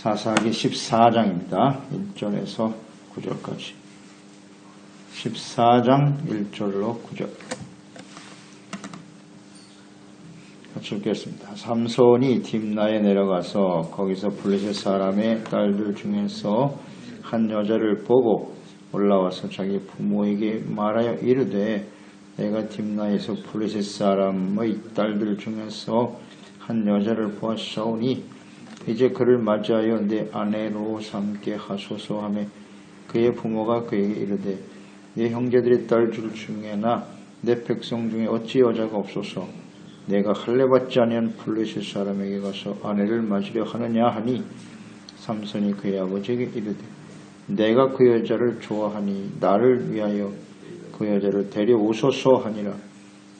사사기 14장입니다. 1절에서 9절까지. 14장 1절로 9절. 같이 읽겠습니다. 삼손이 딥나에 내려가서 거기서 블레셋 사람의 딸들 중에서 한 여자를 보고 올라와서 자기 부모에게 말하여 이르되 내가 딥나에서 블레셋 사람의 딸들 중에서 한 여자를 보았사오니 이제 그를 맞이하여 내 아내로 삼게 하소서 하며 그의 부모가 그에게 이르되 네 형제들의 딸들 중에나 내 백성 중에 어찌 여자가 없소서 내가 할례받지 아니한 블레셋 사람에게 가서 아내를 맞으려 하느냐 하니 삼손이 그의 아버지에게 이르되 내가 그 여자를 좋아하니 나를 위하여 그 여자를 데려오소서 하니라.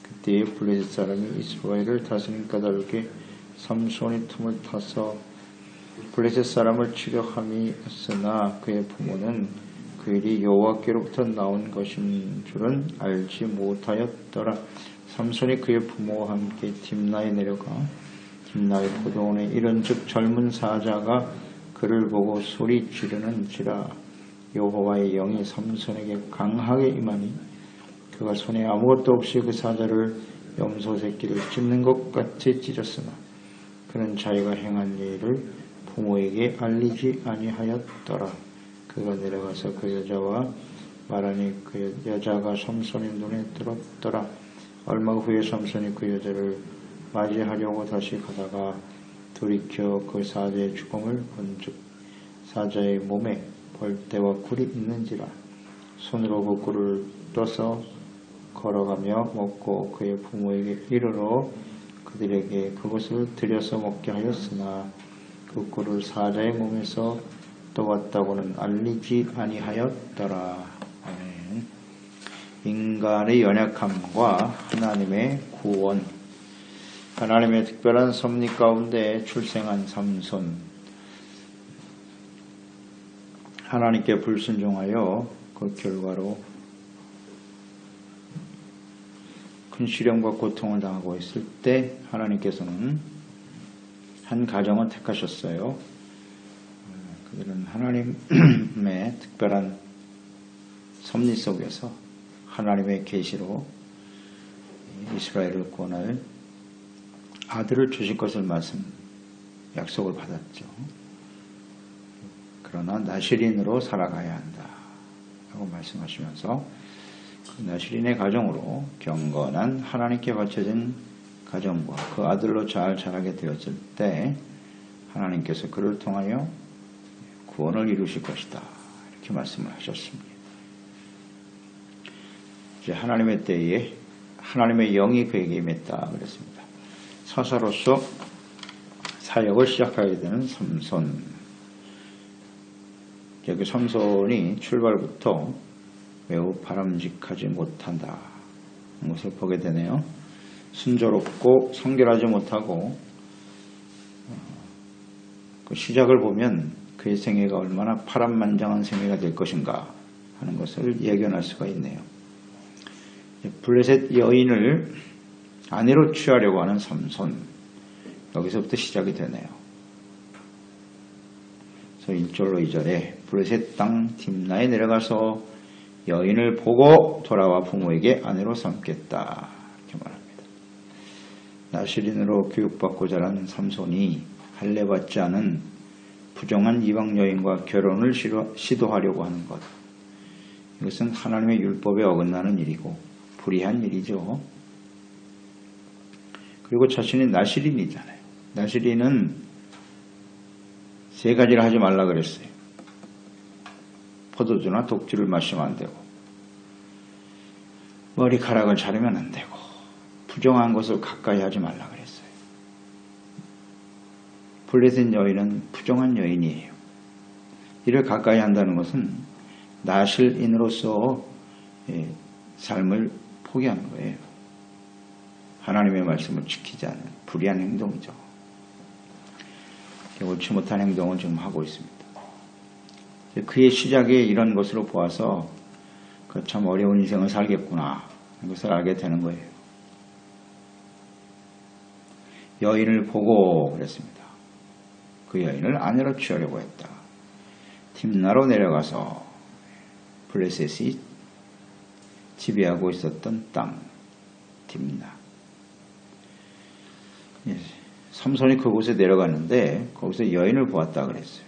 그때에 블레셋 사람이 이스라엘을 다스린 까닭에 삼손이 틈을 타서 블레셋 사람을 치려 함이었으나 그의 부모는 그 일이 여호와께로부터 나온 것인 줄은 알지 못하였더라. 삼손이 그의 부모와 함께 딥나에 내려가 딥나의 포도원에 이른즉 젊은 사자가 그를 보고 소리 지르는지라. 여호와의 영이 삼손에게 강하게 임하니 그가 손에 아무것도 없이 그 사자를 염소 새끼를 찢는 것 같이 찢었으나 그는 자기가 행한 일을 부모에게 알리지 아니하였더라. 그가 내려가서 그 여자와 말하니 그 여자가 삼손의 눈에 들었더라. 얼마 후에 삼손이 그 여자를 맞이하려고 다시 가다가 돌이켜 그 사자의 죽음을 본즉 사자의 몸에 벌떼와 굴이 있는지라. 손으로 그 굴을 떠서 걸어가며 먹고 그의 부모에게 이르러 그들에게 그것을 들여서 먹게 하였으나 그 꿀을 사자의 몸에서 떠왔다고는 알리지 아니하였더라. 아멘. 인간의 연약함과 하나님의 구원. 하나님의 특별한 섭리 가운데 출생한 삼손. 하나님께 불순종하여 그 결과로 큰 시련과 고통을 당하고 있을 때 하나님께서는 한 가정을 택하셨어요. 그들은 하나님의 특별한 섭리 속에서 하나님의 계시로 이스라엘을 구원할 아들을 주실 것을 약속을 받았죠. 그러나 나실인으로 살아가야 한다 라고 말씀하시면서 그 나실인의 가정으로 경건한 하나님께 바쳐진 가정과 그 아들로 잘 자라게 되었을 때 하나님께서 그를 통하여 구원을 이루실 것이다 이렇게 말씀을 하셨습니다. 이제 하나님의 때에 하나님의 영이 그에게 임했다 그랬습니다. 사사로서 사역을 시작하게 되는 삼손. 여기 삼손이 출발부터 매우 바람직하지 못한다 것을 보게 되네요. 순조롭고 성결하지 못하고 그 시작을 보면 그의 생애가 얼마나 파란만장한 생애가 될 것인가 하는 것을 예견할 수가 있네요. 블레셋 여인을 아내로 취하려고 하는 삼손. 여기서부터 시작이 되네요. 그래서 1절로 2절에 블레셋 땅 딥나에 내려가서 여인을 보고 돌아와 부모에게 아내로 삼겠다 이렇게 말합니다. 나실인으로 교육받고 자란 삼손이 할례받지 않은 부정한 이방 여인과 결혼을 시도하려고 하는 것. 이것은 하나님의 율법에 어긋나는 일이고 불의한 일이죠. 그리고 자신이 나실인이잖아요. 나실인은 세 가지를 하지 말라 그랬어요. 포도주나 독주를 마시면 안 되고 머리카락을 자르면 안 되고 부정한 것을 가까이 하지 말라 그랬어요. 블레셋 여인은 부정한 여인이에요. 이를 가까이 한다는 것은 나실인으로서 삶을 포기하는 거예요. 하나님의 말씀을 지키지 않는 불의한 행동이죠. 옳지 못한 행동을 지금 하고 있습니다. 그의 시작이 이런 것으로 보아서 참 어려운 인생을 살겠구나 하는 것을 알게 되는 거예요. 여인을 보고 그랬습니다. 그 여인을 아내로 취하려고 했다. 딥나로 내려가서 블레셋이 지배하고 있었던 땅, 딥나. 삼손이 그곳에 내려갔는데 거기서 여인을 보았다 그랬어요.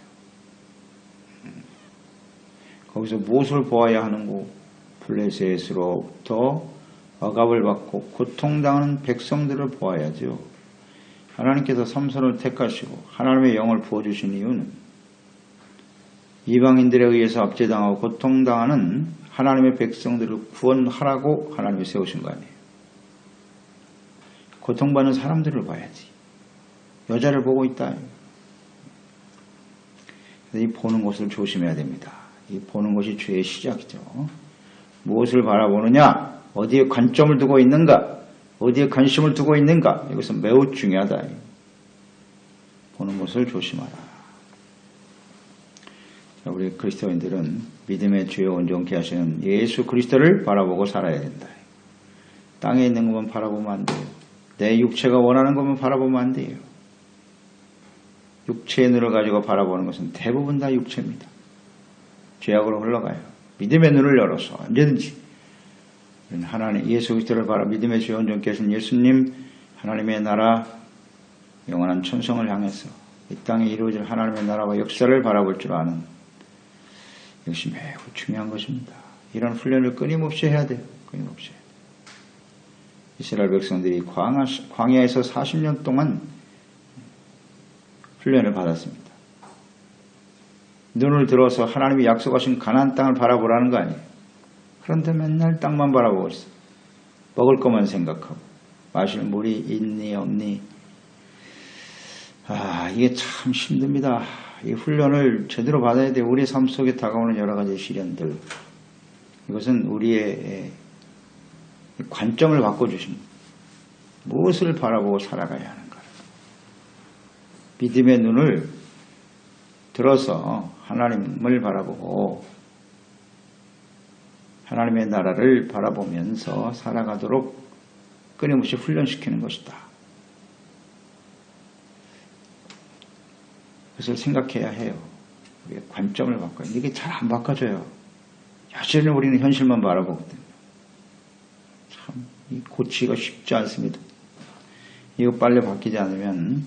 거기서 무엇을 보아야 하는고? 블레셋으로부터 억압을 받고 고통당하는 백성들을 보아야죠. 하나님께서 삼손을 택하시고 하나님의 영을 부어주신 이유는 이방인들에 의해서 압제당하고 고통당하는 하나님의 백성들을 구원하라고 하나님이 세우신 거 아니에요. 고통받는 사람들을 봐야지. 여자를 보고 있다. 이 보는 것을 조심해야 됩니다. 이 보는 것이 죄의 시작이죠. 무엇을 바라보느냐? 어디에 관점을 두고 있는가? 어디에 관심을 두고 있는가? 이것은 매우 중요하다. 보는 것을 조심하라. 자, 우리 그리스도인들은 믿음의 주요 온전케 하시는 예수 그리스도를 바라보고 살아야 된다. 땅에 있는 것만 바라보면 안 돼요. 내 육체가 원하는 것만 바라보면 안 돼요. 육체의 눈을 가지고 바라보는 것은 대부분 다 육체입니다. 죄악으로 흘러가요. 믿음의 눈을 열어서 언제든지 하나님 예수 그리스도를 바라 믿음의 주요 온전케 하신 예수님 하나님의 나라 영원한 천성을 향해서 이 땅에 이루어질 하나님의 나라와 역사를 바라볼 줄 아는 이것이 매우 중요한 것입니다. 이런 훈련을 끊임없이 해야 돼요. 끊임없이. 이스라엘 백성들이 광야에서 40년 동안 훈련을 받았습니다. 눈을 들어서 하나님이 약속하신 가나안 땅을 바라보라는 거 아니에요. 그런데 맨날 땅만 바라보고 있어. 먹을 것만 생각하고 마실 물이 있니 없니. 이게 참 힘듭니다. 이 훈련을 제대로 받아야 돼요. 우리의 삶 속에 다가오는 여러 가지 시련들. 이것은 우리의 관점을 바꿔주십니다. 무엇을 바라보고 살아가야 하는가. 믿음의 눈을 들어서 하나님을 바라보고 하나님의 나라를 바라보면서 살아가도록 끊임없이 훈련시키는 것이다. 그것을 생각해야 해요. 우리의 관점을 바꿔요. 이게 잘 안 바꿔져요. 여전히 우리는 현실만 바라보거든요. 참 고치기가 쉽지 않습니다. 이거 빨리 바뀌지 않으면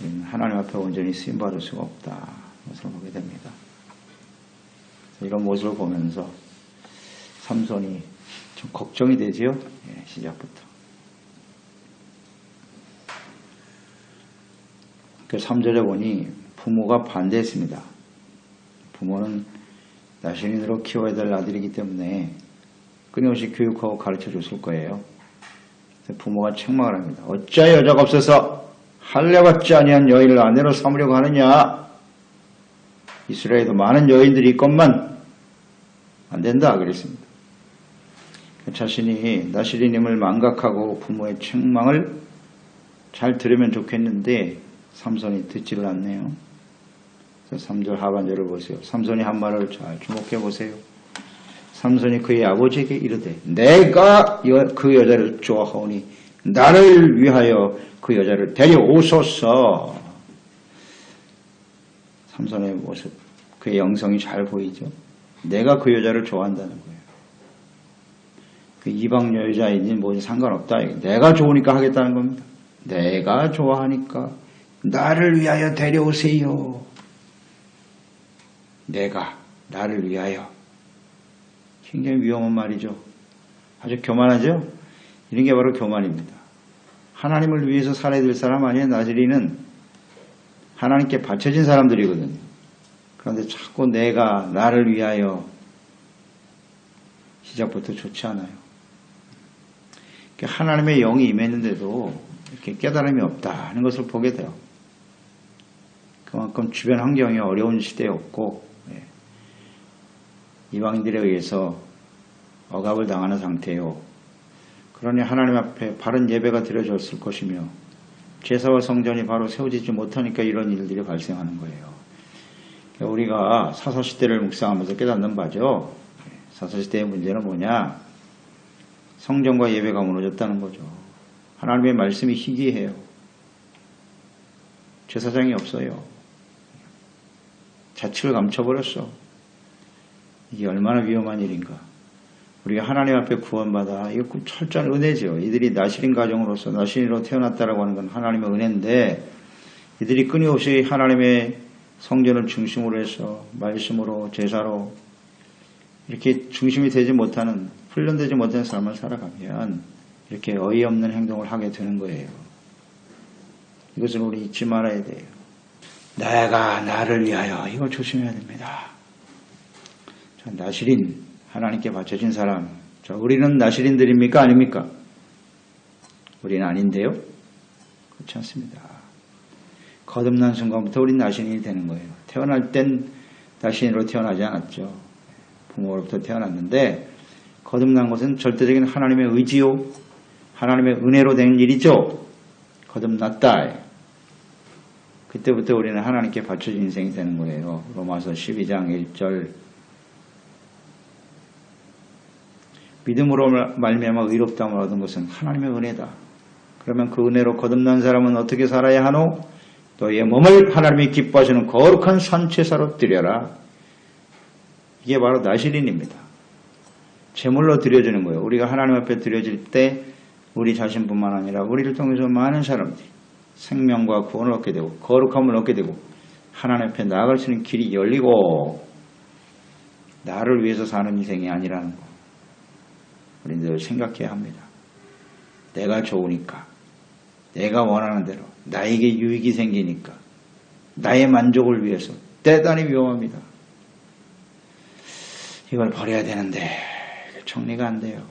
우리는 하나님 앞에 온전히 쓰임받을 수가 없다. 것을 보게 됩니다. 이런 모습을 보면서 삼손이 좀 걱정이 되지요. 시작부터. 그 3절에 보니 부모가 반대했습니다. 부모는 나신인으로 키워야 될 아들이기 때문에 끊임없이 교육하고 가르쳐 줬을 거예요. 부모가 책망을 합니다. 어찌하여 여자가 없어서 할례받지 아니한 여인을 아내로 삼으려고 하느냐. 이스라엘에도 많은 여인들이 있건만 안 된다 그랬습니다. 자신이 나시리님을 망각하고 부모의 책망을 잘 들으면 좋겠는데 삼손이 듣지를 않네요. 3절 하반절을 보세요. 삼손이 한 말을 잘 주목해 보세요. 삼손이 그의 아버지에게 이르되 내가 그 여자를 좋아하오니 나를 위하여 그 여자를 데려오소서. 삼손의 모습, 그의 영성이 잘 보이죠. 내가 그 여자를 좋아한다는 거예요. 그 이방 여자이니 뭐지 상관없다. 내가 좋으니까 하겠다는 겁니다. 내가 좋아하니까 나를 위하여 데려오세요. 내가 나를 위하여. 굉장히 위험한 말이죠. 아주 교만하죠. 이런 게 바로 교만입니다. 하나님을 위해서 살아야 될 사람 아니에요. 나즈리는 하나님께 바쳐진 사람들이거든요. 그런데 자꾸 내가 나를 위하여. 시작부터 좋지 않아요. 하나님의 영이 임했는데도 이렇게 깨달음이 없다는 것을 보게 돼요. 그만큼 주변 환경이 어려운 시대였고 이방인들에 의해서 억압을 당하는 상태요. 그러니 하나님 앞에 바른 예배가 드려졌을 것이며 제사와 성전이 바로 세워지지 못하니까 이런 일들이 발생하는 거예요. 우리가 사사시대를 묵상하면서 깨닫는 바죠. 사사시대의 문제는 뭐냐? 성전과 예배가 무너졌다는 거죠. 하나님의 말씀이 희귀해요. 제사장이 없어요. 자취를 감춰버렸어. 이게 얼마나 위험한 일인가. 우리가 하나님 앞에 구원받아, 이거 철저한 은혜죠. 이들이 나실인 가정으로서 나실인으로 태어났다라고 하는 건 하나님의 은혜인데, 이들이 끊임없이 하나님의 성전을 중심으로 해서 말씀으로 제사로 이렇게 중심이 되지 못하는, 훈련되지 못하는 삶을 살아가면 이렇게 어이없는 행동을 하게 되는 거예요. 이것을 우리 잊지 말아야 돼요. 내가 나를 위하여, 이걸 조심해야 됩니다. 자, 나실인, 하나님께 바쳐진 사람. 자, 우리는 나실인들입니까? 아닙니까? 우리는 아닌데요? 그렇지 않습니다. 거듭난 순간부터 우리는 나실인이 되는 거예요. 태어날 땐 나실인으로 태어나지 않았죠. 부모로부터 태어났는데, 거듭난 것은 절대적인 하나님의 의지요, 하나님의 은혜로 된 일이죠. 거듭났다. 그때부터 우리는 하나님께 바쳐진 인생이 되는 거예요. 로마서 12장 1절. 믿음으로 말미암아 의롭다함을 얻은 것은 하나님의 은혜다. 그러면 그 은혜로 거듭난 사람은 어떻게 살아야 하노? 너의 몸을 하나님이 기뻐하시는 거룩한 산제사로 드려라. 이게 바로 나실인입니다. 제물로 드려지는 거예요. 우리가 하나님 앞에 드려질 때 우리 자신뿐만 아니라 우리를 통해서 많은 사람들이 생명과 구원을 얻게 되고 거룩함을 얻게 되고 하나님 앞에 나아갈 수 있는 길이 열리고, 나를 위해서 사는 인생이 아니라는 거 우리는 늘 생각해야 합니다. 내가 좋으니까, 내가 원하는 대로, 나에게 유익이 생기니까, 나의 만족을 위해서 대단히 위험합니다. 이걸 버려야 되는데 정리가 안 돼요.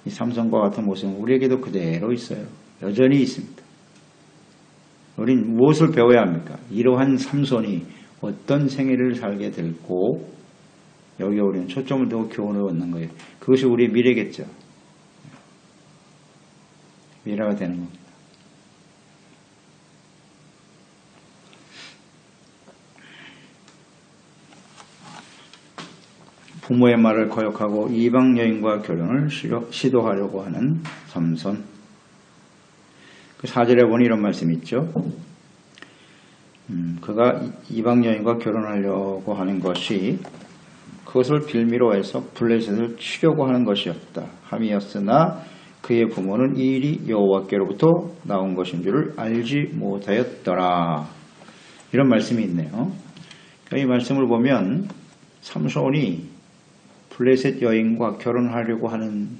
이 삼손과 같은 모습은 우리에게도 그대로 있어요. 여전히 있습니다. 우린 무엇을 배워야 합니까? 이러한 삼손이 어떤 생애를 살게 될고, 여기에 우리는 초점을 두고 교훈을 얻는 거예요. 그것이 우리의 미래겠죠. 미래가 되는 겁니다. 부모의 말을 거역하고 이방 여인과 결혼을 시도하려고 하는 삼손. 그 4절에 보니 이런 말씀이 있죠. 그가 이방 여인과 결혼하려고 하는 것이 그것을 빌미로 해서 블레셋을 치려고 하는 것이었다 함이었으나 그의 부모는 이 일이 여호와께로부터 나온 것인 줄을 알지 못하였더라. 이런 말씀이 있네요. 이 말씀을 보면 삼손이 블레셋 여인과 결혼하려고 하는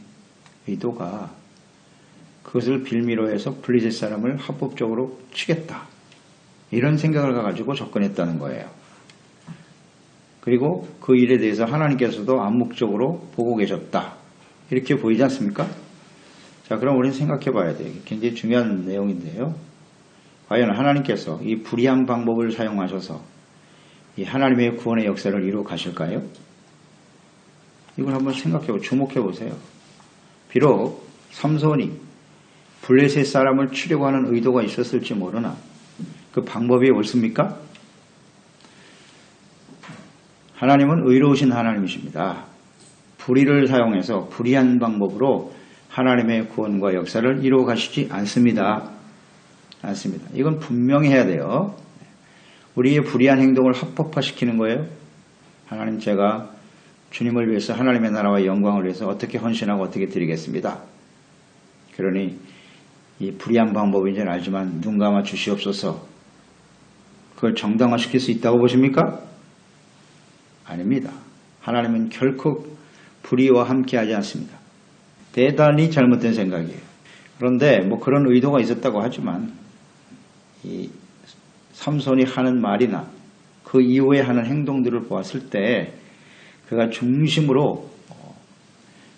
의도가 그것을 빌미로 해서 블레셋 사람을 합법적으로 치겠다, 이런 생각을 가지고 접근했다는 거예요. 그리고 그 일에 대해서 하나님께서도 암묵적으로 보고 계셨다, 이렇게 보이지 않습니까? 자, 그럼 우리는 생각해 봐야 돼요. 굉장히 중요한 내용인데요. 과연 하나님께서 이 불의한 방법을 사용하셔서 이 하나님의 구원의 역사를 이루어 가실까요? 이걸 한번 생각해보고 주목해 보세요. 비록 삼손이 블레셋 사람을 치려고 하는 의도가 있었을지 모르나 그 방법이 옳습니까? 하나님은 의로우신 하나님이십니다. 불의를 사용해서 불의한 방법으로 하나님의 구원과 역사를 이루어 가시지 않습니다. 이건 분명히 해야 돼요. 우리의 불의한 행동을 합법화시키는 거예요. 하나님, 제가 주님을 위해서, 하나님의 나라와 영광을 위해서 어떻게 헌신하고 어떻게 드리겠습니다. 그러니 이 불의한 방법인지는 알지만 눈 감아 주시옵소서. 그걸 정당화시킬 수 있다고 보십니까? 아닙니다. 하나님은 결코 불의와 함께하지 않습니다. 대단히 잘못된 생각이에요. 그런데 뭐 그런 의도가 있었다고 하지만 이 삼손이 하는 말이나 그 이후에 하는 행동들을 보았을 때 그가 중심으로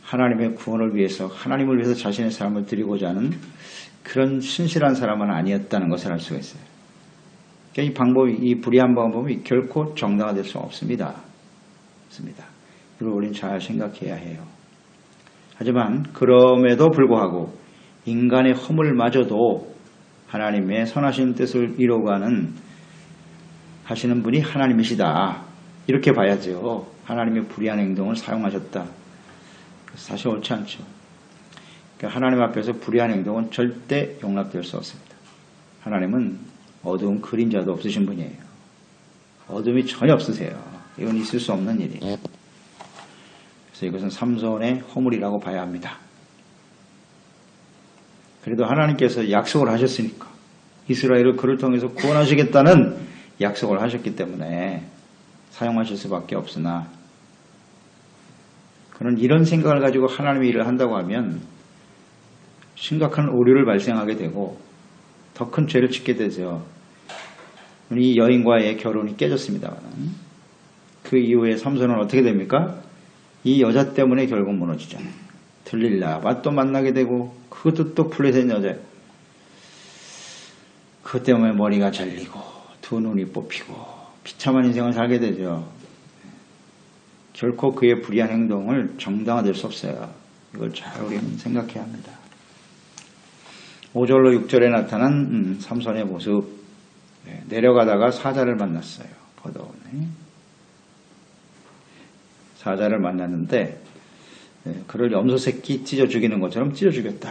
하나님의 구원을 위해서, 하나님을 위해서 자신의 삶을 드리고자 하는 그런 신실한 사람은 아니었다는 것을 알 수가 있어요. 그러니까 이 방법이, 이 불의한 방법이 결코 정당화될 수 없습니다. 이걸 우리는 잘 생각해야 해요. 하지만 그럼에도 불구하고 인간의 허물마저도 하나님의 선하신 뜻을 이루어가는 하시는 분이 하나님이시다, 이렇게 봐야죠. 하나님의 불의한 행동을 사용하셨다. 사실 옳지 않죠. 그러니까 하나님 앞에서 불의한 행동은 절대 용납될 수 없습니다. 하나님은 어두운 그림자도 없으신 분이에요. 어둠이 전혀 없으세요. 이건 있을 수 없는 일이에요. 그래서 이것은 삼손의 허물이라고 봐야 합니다. 그래도 하나님께서 약속을 하셨으니까 이스라엘을 그를 통해서 구원하시겠다는 약속을 하셨기 때문에 사용하실 수밖에 없으나 그는 이런 생각을 가지고 하나님의 일을 한다고 하면 심각한 오류를 발생하게 되고 더 큰 죄를 짓게 되죠. 이 여인과의 결혼이 깨졌습니다만 그 이후에 삼손은 어떻게 됩니까? 이 여자 때문에 결국 무너지잖아요. 들릴라바 또 만나게 되고 그것도 또 블레셋 여자예요. 그것 때문에 머리가 잘리고 두 눈이 뽑히고 비참한 인생을 살게 되죠. 결코 그의 불의한 행동을 정당화될 수 없어요. 이걸 잘 우리는 생각해야 합니다. 5절로 6절에 나타난 삼손의 모습. 내려가다가 사자를 만났어요. 버더운에 사자를 만났는데 그를 염소 새끼 찢어 죽이는 것처럼 찢어 죽였다.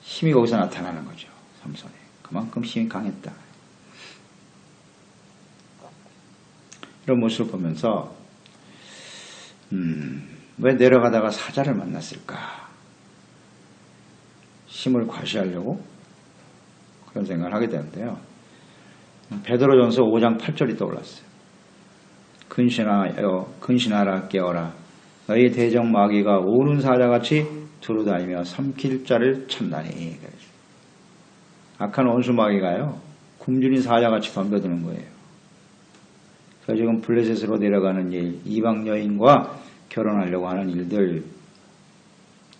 힘이 거기서 나타나는 거죠. 삼손이 그만큼 힘이 강했다. 이런 모습을 보면서 왜 내려가다가 사자를 만났을까? 힘을 과시하려고 그런 생각을 하게 되는데요. 베드로전서 5장 8절이 떠올랐어요. 근신하라 깨어라. 너희 대적 마귀가 우는 사자같이 두루다니며 삼킬 자를 찾나니. 악한 원수 마귀가요. 굶주린 사자같이 덤벼드는 거예요. 그래서 지금 블레셋으로 내려가는 일, 이방 여인과 결혼하려고 하는 일들,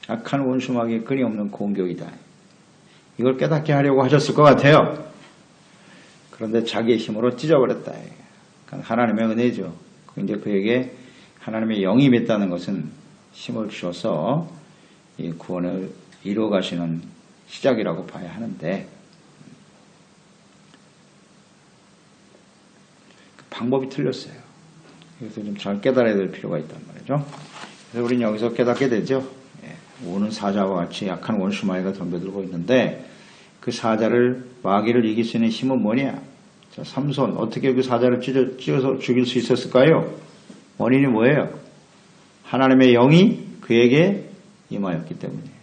악한 원수 마귀의 끊임없는 공격이다. 이걸 깨닫게 하려고 하셨을 것 같아요. 그런데 자기의 힘으로 찢어버렸다. 그러니까 하나님의 은혜죠. 이제 그에게 하나님의 영이 임했다는 것은 힘을 주셔서 이 구원을 이루어 가시는 시작이라고 봐야 하는데 방법이 틀렸어요. 그래서 좀 잘 깨달아야 될 필요가 있단 말이죠. 그래서 우리는 여기서 깨닫게 되죠. 오는 사자와 같이 약한 원수 마귀가 덤벼들고 있는데 그 사자를 마귀를 이길 수 있는 힘은 뭐냐? 자, 삼손 어떻게 그 사자를 찢어서 죽일 수 있었을까요? 원인이 뭐예요? 하나님의 영이 그에게 임하였기 때문이에요.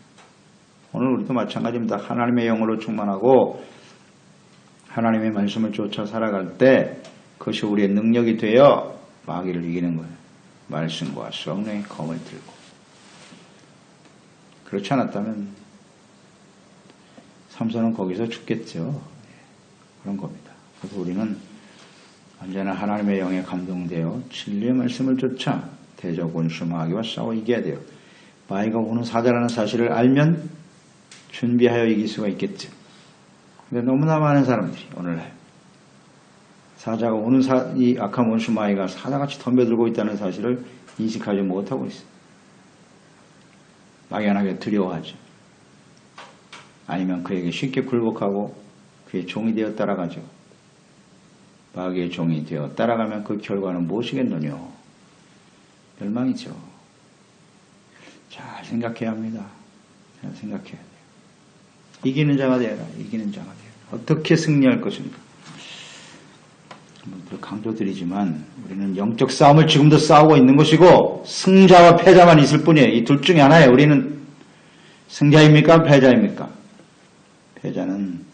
오늘 우리도 마찬가지입니다. 하나님의 영으로 충만하고 하나님의 말씀을 쫓아 살아갈 때 그것이 우리의 능력이 되어 마귀를 이기는 거예요. 말씀과 성령의 검을 들고. 그렇지 않았다면 삼손은 거기서 죽겠죠. 그런 겁니다. 그래서 우리는 언제나 하나님의 영에 감동되어 진리의 말씀을 쫓아 대적 원수 마귀와 싸워 이겨야 돼요. 마귀가 오는 사자라는 사실을 알면 준비하여 이길 수가 있겠죠. 근데 너무나 많은 사람들이 오늘날 사자가 오는 이 악한 원수 마귀가 사자같이 덤벼들고 있다는 사실을 인식하지 못하고 있어요. 막연하게 두려워하죠. 아니면 그에게 쉽게 굴복하고 그의 종이 되어 따라가죠. 마귀의 종이 되어 따라가면 그 결과는 무엇이겠느냐? 멸망이죠. 잘 생각해야 합니다. 잘 생각해야 돼요. 이기는 자가 되어라. 이기는 자가 되어라. 어떻게 승리할 것인가? 한번 강조드리지만 우리는 영적 싸움을 지금도 싸우고 있는 것이고 승자와 패자만 있을 뿐이에요. 이 둘 중에 하나예요. 우리는 승자입니까? 패자입니까? 패자는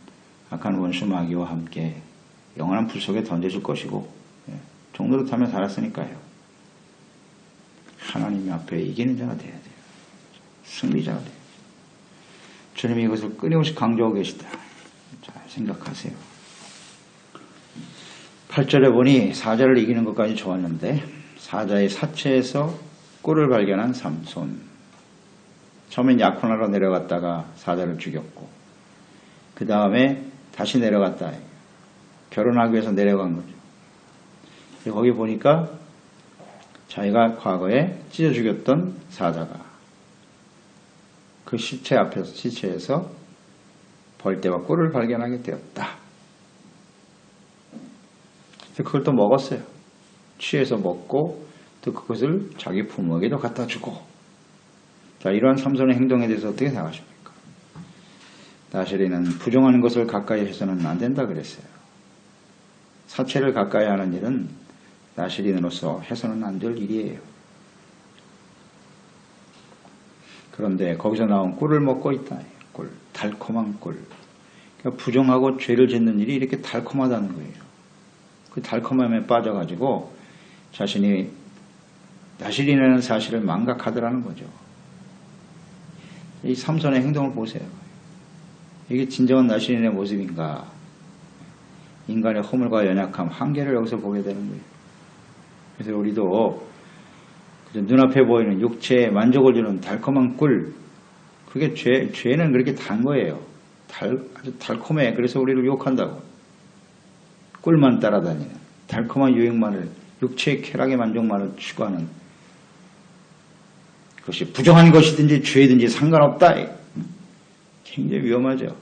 악한 원수 마귀와 함께 영원한 불 속에 던져질 것이고 종로를 타며 살았으니까요. 하나님 앞에 이기는 자가 되어야 돼요. 승리자가 돼요. 주님이 이것을 끊임없이 강조하고 계시다. 잘 생각하세요. 8절에 보니 사자를 이기는 것까지 좋았는데 사자의 사체에서 꿀을 발견한 삼손. 처음엔 약혼하러 내려갔다가 사자를 죽였고 그 다음에 다시 내려갔다. 결혼하기 위해서 내려간 거죠. 거기 보니까 자기가 과거에 찢어 죽였던 사자가 그 시체에서 벌떼와 꿀을 발견하게 되었다. 그걸 또 먹었어요. 취해서 먹고 또 그것을 자기 부모에게도 갖다 주고. 자, 이러한 삼손의 행동에 대해서 어떻게 생각하십니까? 다시리는 부정하는 것을 가까이 해서는 안 된다 그랬어요. 사체를 가까이 하는 일은 나시린으로서 해서는 안 될 일이에요. 그런데 거기서 나온 꿀을 먹고 있다. 꿀, 달콤한 꿀. 그러니까 부정하고 죄를 짓는 일이 이렇게 달콤하다는 거예요. 그 달콤함에 빠져가지고 자신이 나시린이라는 사실을 망각하더라는 거죠. 이 삼손의 행동을 보세요. 이게 진정한 나시린의 모습인가? 인간의 허물과 연약함, 한계를 여기서 보게 되는 거예요. 그래서 우리도 눈앞에 보이는 육체에 만족을 주는 달콤한 꿀, 그게 죄는 그렇게 단 거예요. 아주 달콤해. 그래서 우리를 유혹한다고. 꿀만 따라다니는 달콤한 유익만을, 육체의 쾌락의 만족만을 추구하는 그것이 부정한 것이든지 죄든지 상관없다. 굉장히 위험하죠.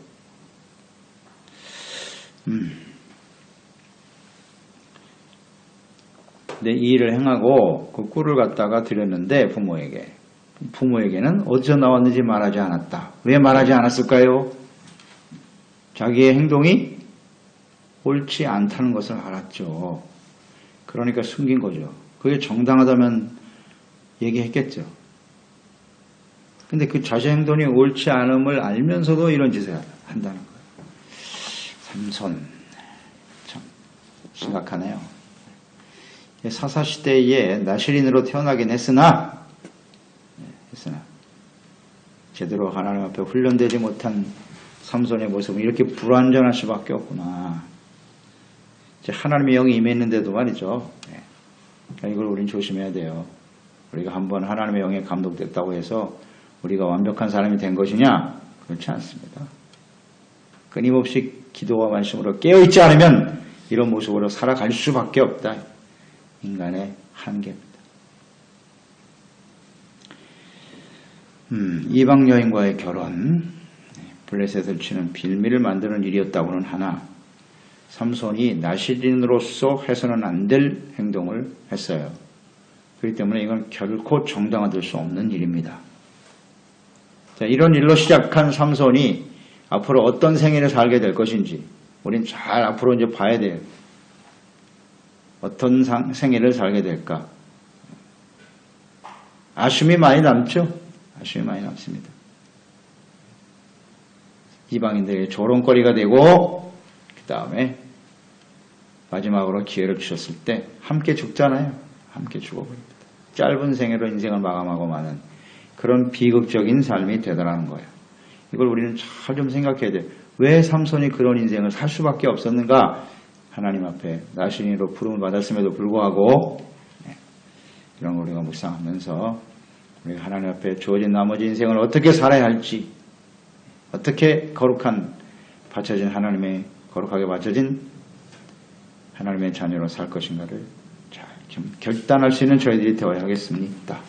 근데 이 일을 행하고 그 꿀을 갖다가 드렸는데 부모에게는 어디서 나왔는지 말하지 않았다. 왜 말하지 않았을까요? 자기의 행동이 옳지 않다는 것을 알았죠. 그러니까 숨긴 거죠. 그게 정당하다면 얘기했겠죠. 근데 그 자신의 행동이 옳지 않음을 알면서도 이런 짓을 한다는 거예요. 삼손, 참 심각하네요. 사사시대에 나시린으로 태어나긴 했으나 제대로 하나님 앞에 훈련되지 못한 삼손의 모습은 이렇게 불완전할 수밖에 없구나. 하나님의 영이 임했는데도 말이죠. 이걸 우린 조심해야 돼요. 우리가 한번 하나님의 영에 감동됐다고 해서 우리가 완벽한 사람이 된 것이냐? 그렇지 않습니다. 끊임없이 기도와 말씀으로 깨어있지 않으면 이런 모습으로 살아갈 수밖에 없다. 인간의 한계입니다. 이방 여인과의 결혼, 블레셋을 치는 빌미를 만드는 일이었다고는 하나 삼손이 나시린으로서 해서는 안 될 행동을 했어요. 그렇기 때문에 이건 결코 정당화될 수 없는 일입니다. 자, 이런 일로 시작한 삼손이 앞으로 어떤 생애를 살게 될 것인지 우린 잘 앞으로 이제 봐야 돼요. 어떤 생애를 살게 될까? 아쉬움이 많이 남죠? 아쉬움이 많이 남습니다. 이방인들의 조롱거리가 되고 그 다음에 마지막으로 기회를 주셨을 때 함께 죽잖아요. 함께 죽어버립니다. 짧은 생애로 인생을 마감하고 마는 그런 비극적인 삶이 되더라는 거예요. 이걸 우리는 잘 좀 생각해야 돼요. 왜 삼손이 그런 인생을 살 수밖에 없었는가? 하나님 앞에 나시린으로 부름을 받았음에도 불구하고 이런 걸 우리가 묵상하면서 우리가 하나님 앞에 주어진 나머지 인생을 어떻게 살아야 할지, 어떻게 거룩하게 바쳐진 하나님의 자녀로 살 것인가를 잘 결단할 수 있는 저희들이 되어야 하겠습니다.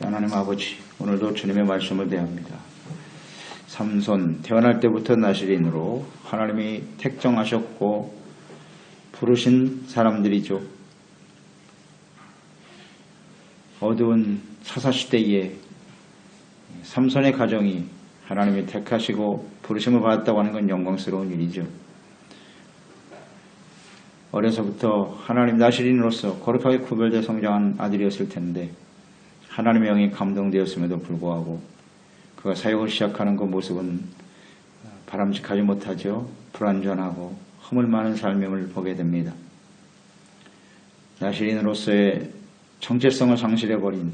하나님 아버지, 오늘도 주님의 말씀을 대합니다. 삼손, 태어날 때부터 나시린으로 하나님이 택정하셨고 부르신 사람들이죠. 어두운 사사시대에 삼손의 가정이 하나님이 택하시고 부르심을 받았다고 하는 건 영광스러운 일이죠. 어려서부터 하나님 나시린으로서 거룩하게 구별되어 성장한 아들이었을 텐데 하나님의 영이 감동되었음에도 불구하고 그가 사역을 시작하는 그 모습은 바람직하지 못하죠. 불완전하고 허물 많은 삶임을 보게 됩니다. 나시린으로서의 정체성을 상실해버린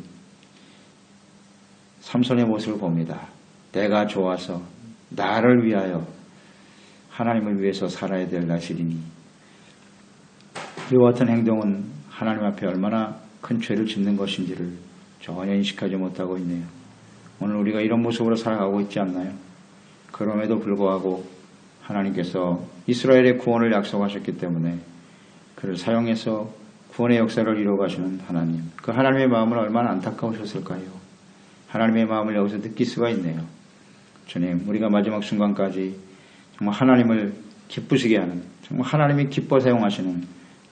삼손의 모습을 봅니다. 내가 좋아서 나를 위하여 하나님을 위해서 살아야 될 나시린이 이와 같은 행동은 하나님 앞에 얼마나 큰 죄를 짓는 것인지를 전혀 인식하지 못하고 있네요. 오늘 우리가 이런 모습으로 살아가고 있지 않나요? 그럼에도 불구하고 하나님께서 이스라엘의 구원을 약속하셨기 때문에 그를 사용해서 구원의 역사를 이루어가시는 하나님, 그 하나님의 마음을 얼마나 안타까우셨을까요? 하나님의 마음을 여기서 느낄 수가 있네요. 주님, 우리가 마지막 순간까지 정말 하나님을 기쁘시게 하는, 정말 하나님이 기뻐 사용하시는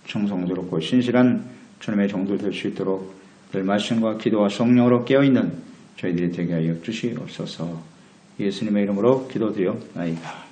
충성스럽고 신실한 주님의 종들 될 수 있도록 늘 말씀과 기도와 성령으로 깨어있는 저희들이 되게 하여 주시옵소서. 예수님의 이름으로 기도드려나이다.